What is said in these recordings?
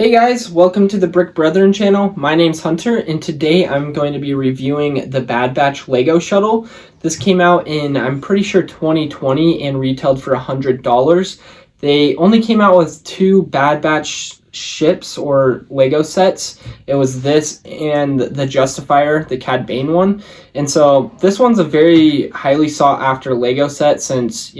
Hey guys, welcome to the Brick Brethren channel. My name's Hunter, and today I'm going to be reviewing the Bad Batch LEGO Shuttle. This came out in, I'm pretty sure, 2020 and retailed for $100. They only came out with two Bad Batch ships or LEGO sets. It was this and the Justifier, the Cad Bane one. And so this one's a very highly sought after LEGO set since,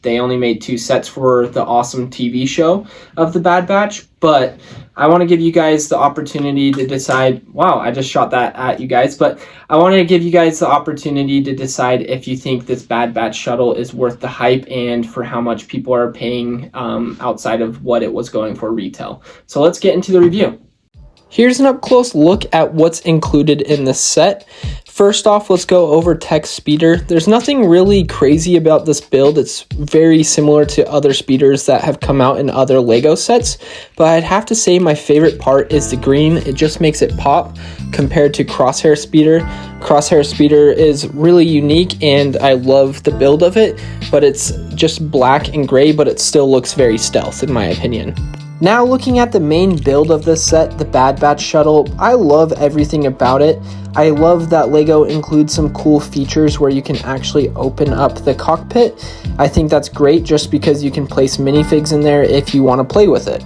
they only made two sets for the awesome TV show of the Bad Batch, but I want to give you guys the opportunity to decide. Wow, I just shot that at you guys, but I want to give you guys the opportunity to decide if you think this Bad Batch shuttle is worth the hype and for how much people are paying outside of what it was going for retail. So let's get into the review. Here's an up-close look at what's included in this set. First off, let's go over tech speeder. There's nothing really crazy about this build. It's very similar to other speeders that have come out in other LEGO sets, but I'd have to say my favorite part is the green. It just makes it pop compared to Crosshair speeder. Crosshair speeder is really unique and I love the build of it, but it's just black and gray, but it still looks very stealth in my opinion. Now looking at the main build of this set, the Bad Batch Shuttle, I love everything about it. I love that LEGO includes some cool features where you can actually open up the cockpit. I think that's great just because you can place minifigs in there if you want to play with it.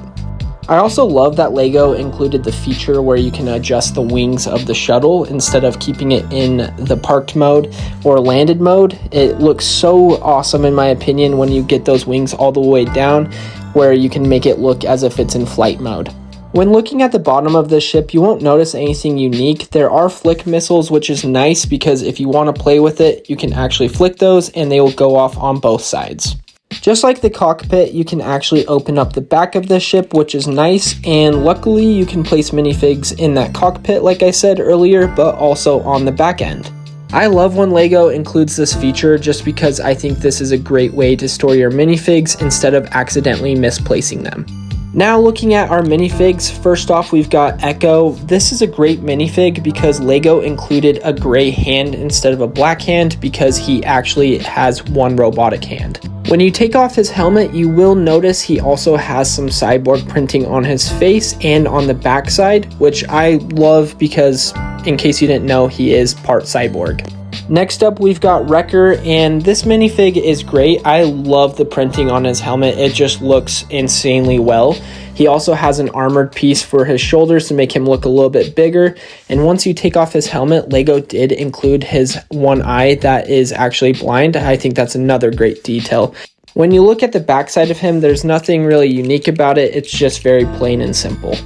I also love that LEGO included the feature where you can adjust the wings of the shuttle instead of keeping it in the parked mode or landed mode. It looks so awesome in my opinion when you get those wings all the way down, where you can make it look as if it's in flight mode. When looking at the bottom of this ship, you won't notice anything unique. There are flick missiles, which is nice because if you want to play with it, you can actually flick those and they will go off on both sides. Just like the cockpit, you can actually open up the back of the ship, which is nice, and luckily you can place minifigs in that cockpit like I said earlier, but also on the back end. I love when LEGO includes this feature just because I think this is a great way to store your minifigs instead of accidentally misplacing them. Now looking at our minifigs, first off we've got Echo. This is a great minifig because LEGO included a gray hand instead of a black hand because he actually has one robotic hand. When you take off his helmet, you will notice he also has some cyborg printing on his face and on the backside, which I love because, in case you didn't know, he is part cyborg. Next up, we've got Wrecker, and this minifig is great. I love the printing on his helmet. It just looks insanely well. He also has an armored piece for his shoulders to make him look a little bit bigger. And once you take off his helmet, LEGO did include his one eye that is actually blind. I think that's another great detail. When you look at the backside of him, there's nothing really unique about it. It's just very plain and simple.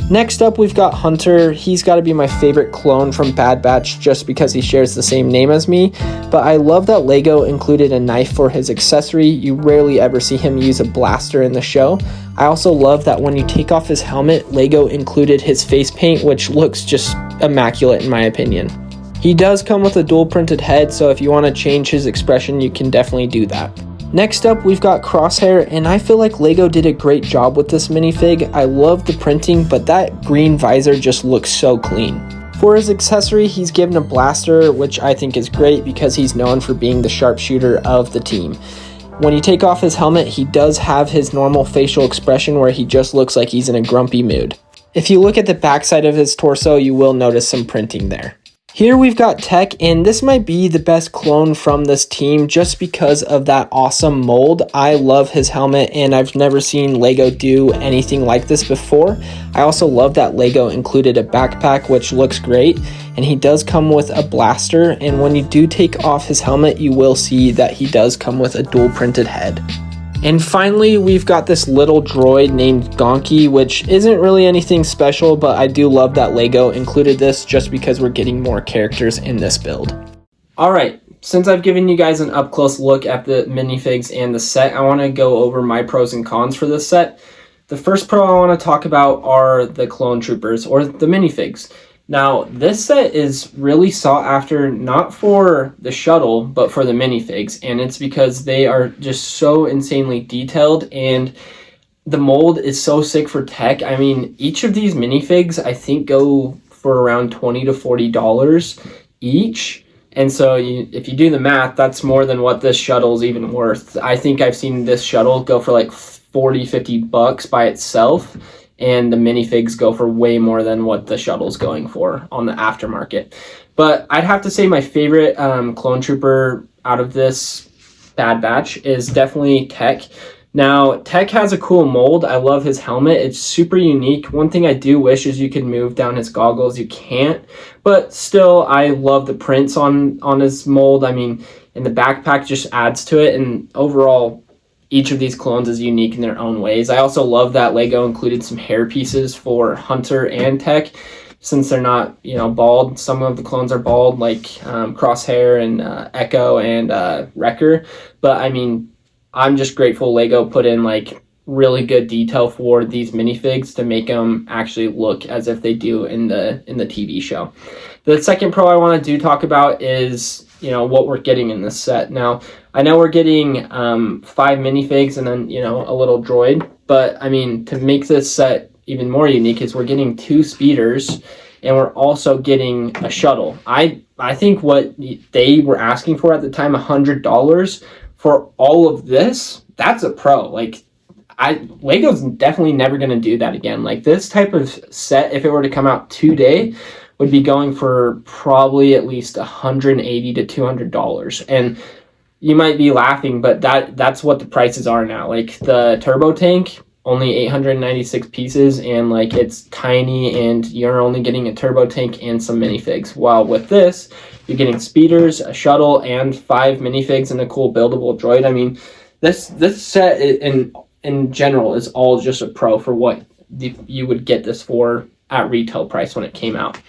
Next up, we've got Hunter. He's got to be my favorite clone from Bad Batch just because he shares the same name as me, but I love that LEGO included a knife for his accessory. You rarely ever see him use a blaster in the show. I also love that when you take off his helmet, LEGO included his face paint, which looks just immaculate in my opinion. He does come with a dual printed head, so if you want to change his expression, you can definitely do that. Next up, we've got Crosshair, and I feel like LEGO did a great job with this minifig. I love the printing, but that green visor just looks so clean. For his accessory, he's given a blaster, which I think is great because he's known for being the sharpshooter of the team. When you take off his helmet, he does have his normal facial expression where he just looks like he's in a grumpy mood. If you look at the backside of his torso, you will notice some printing there. Here we've got Tech, and this might be the best clone from this team just because of that awesome mold. I love his helmet, and I've never seen LEGO do anything like this before. I also love that LEGO included a backpack, which looks great, and he does come with a blaster, and when you do take off his helmet, you will see that he does come with a dual printed head. And finally, we've got this little droid named Gonki, which isn't really anything special, but I do love that LEGO included this just because we're getting more characters in this build. Alright, since I've given you guys an up-close look at the minifigs and the set, I want to go over my pros and cons for this set. The first pro I want to talk about are the clone troopers, or the minifigs. Now, this set is really sought after not for the shuttle, but for the minifigs, and it's because they are just so insanely detailed, and the mold is so sick for tech. I mean, each of these minifigs, I think, go for around $20 to $40 each, and so if you do the math, that's more than what this shuttle is even worth. I think I've seen this shuttle go for like $40, $50 by itself, and the minifigs go for way more than what the shuttle's going for on the aftermarket. But I'd have to say my favorite clone trooper out of this Bad Batch is definitely Tech. Now, Tech has a cool mold. I love his helmet. It's super unique. One thing I do wish is you could move down his goggles. You can't. But still, I love the prints on his mold. I mean, and the backpack just adds to it. And overall, each of these clones is unique in their own ways. I also love that LEGO included some hair pieces for Hunter and Tech, since they're not, bald. Some of the clones are bald, like Crosshair and Echo and Wrecker. But I mean, I'm just grateful LEGO put in like really good detail for these minifigs to make them actually look as if they do in the TV show. The second pro I want to talk about is what we're getting in this set. Now, I know we're getting 5 minifigs and then a little droid, but I mean, to make this set even more unique is we're getting 2 speeders and we're also getting a shuttle. I think what they were asking for at the time, $100 for all of this, that's a pro. Like, LEGO's definitely never going to do that again. Like, this type of set, if it were to come out today, would be going for probably at least $180 to $200. And you might be laughing, but that's what the prices are now. Like, the turbo tank, only 896 pieces, and like, it's tiny, and you're only getting a turbo tank and some minifigs. While with this, you're getting speeders, a shuttle, and 5 minifigs and a cool buildable droid. I mean, this set in general is all just a pro for what you would get this for at retail price when it came out.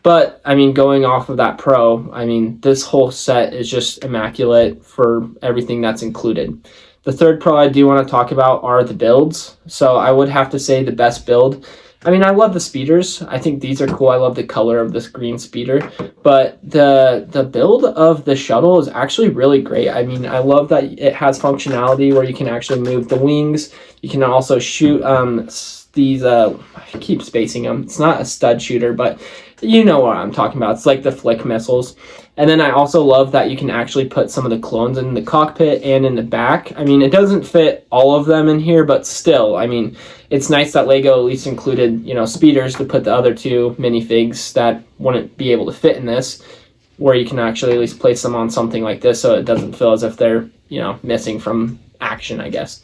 But I mean, going off of that pro, I mean, this whole set is just immaculate for everything that's included. The third pro I do want to talk about are the builds. So I would have to say the best build. I mean, I love the speeders. I think these are cool. I love the color of this green speeder. But the build of the shuttle is actually really great. I mean, I love that it has functionality where you can actually move the wings. You can also shoot these, I keep spacing them. It's not a stud shooter, but you know what I'm talking about. It's like the flick missiles. And then I also love that you can actually put some of the clones in the cockpit and in the back. I mean, it doesn't fit all of them in here, but still, I mean, it's nice that LEGO at least included, speeders to put the other 2 minifigs that wouldn't be able to fit in this, where you can actually at least place them on something like this so it doesn't feel as if they're, missing from action, I guess.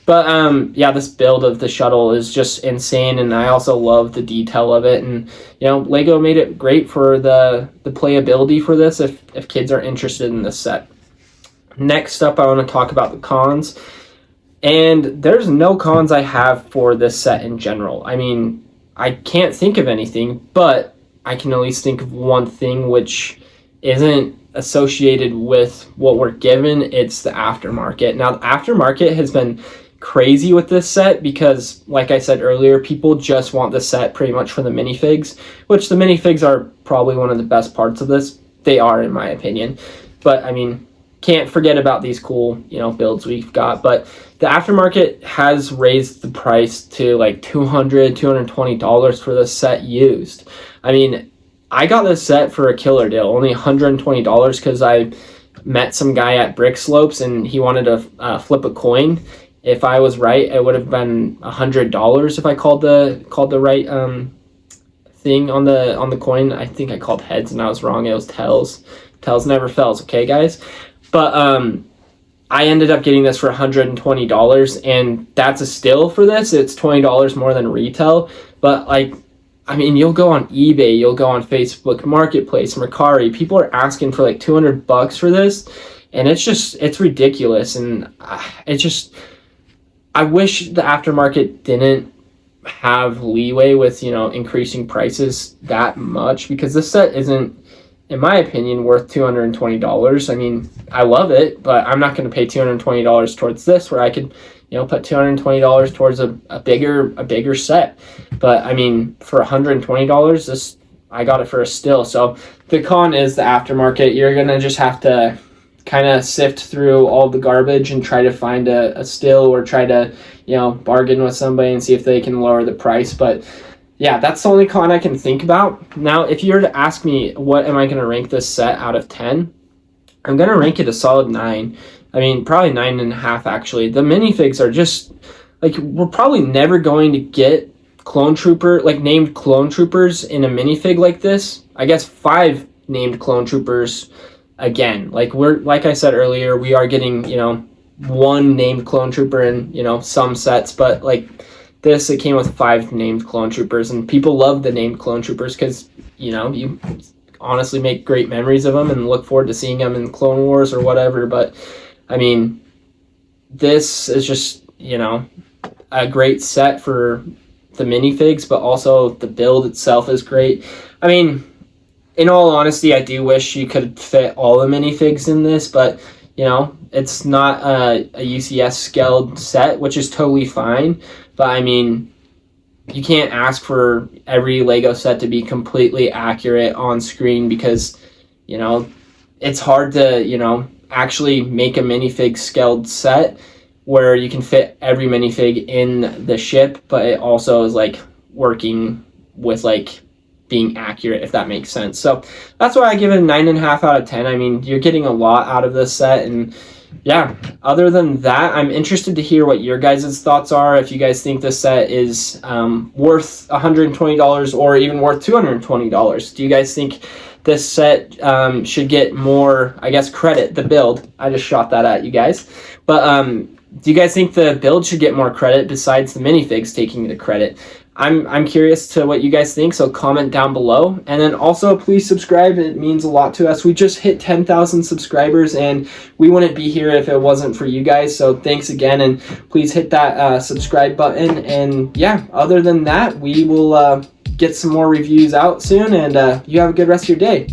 But yeah, this build of the shuttle is just insane, and I also love the detail of it. And LEGO made it great for the playability for this if kids are interested in this set. Next up, I want to talk about the cons. And there's no cons I have for this set in general. I mean, I can't think of anything, but I can at least think of one thing which isn't associated with what we're given. It's the aftermarket. Now, the aftermarket has been crazy with this set because, like I said earlier, people just want the set pretty much for the minifigs, which the minifigs are probably one of the best parts of this. They are, in my opinion. But, I mean, can't forget about these cool, builds we've got. But the aftermarket has raised the price to like $200, $220 for the set used. I mean, I got this set for a killer deal, only $120, because I met some guy at Brick Slopes and he wanted to flip a coin. If I was right, it would have been $100 if I called the right thing on the coin. I think I called heads and I was wrong. It was tails. Tails never fails, okay, guys? But I ended up getting this for $120, and that's a steal for this. It's $20 more than retail, but like, I mean, you'll go on eBay, you'll go on Facebook Marketplace, Mercari. People are asking for like $200 for this, and it's ridiculous. And I wish the aftermarket didn't have leeway with, increasing prices that much, because this set isn't, in my opinion, worth $220. I mean, I love it, but I'm not going to pay $220 towards this, where I could, put $220 towards a bigger set. But I mean, for $120, I got it for a steal. So the con is the aftermarket. You're going to just have to kind of sift through all the garbage and try to find a steal, or try to, bargain with somebody and see if they can lower the price. But yeah, that's the only con I can think about. Now, if you were to ask me what am I going to rank this set out of 10, I'm going to rank it a solid 9. I mean, probably 9.5 actually. The minifigs are just, like, we're probably never going to get clone trooper, like named clone troopers in a minifig like this. I guess 5 named clone troopers again. Like like I said earlier, we are getting, you know, 1 named clone trooper in, you know, some sets, but like this, it came with 5 named clone troopers, and people love the named clone troopers because, you know, you honestly make great memories of them and look forward to seeing them in Clone Wars or whatever. But I mean, this is just, you know, a great set for the minifigs, but also the build itself is great. I mean, in all honesty, I do wish you could fit all the minifigs in this, but you know, it's not a UCS scaled set, which is totally fine. But I mean, you can't ask for every Lego set to be completely accurate on screen because, you know, it's hard to, you know, actually make a minifig scaled set where you can fit every minifig in the ship, but it also is like working with like being accurate, if that makes sense. So that's why I give it a 9.5 out of 10. I mean, you're getting a lot out of this set, and yeah, other than that, I'm interested to hear what your guys' thoughts are. If you guys think this set is worth $120 or even worth $220. Do you guys think this set should get more, I guess, credit, the build? I just shot that at you guys. But do you guys think the build should get more credit besides the minifigs taking the credit? I'm curious to what you guys think, so comment down below. And then also, please subscribe. It means a lot to us. We just hit 10,000 subscribers, and we wouldn't be here if it wasn't for you guys. So thanks again, and please hit that subscribe button. And yeah, other than that, we will get some more reviews out soon, and you have a good rest of your day.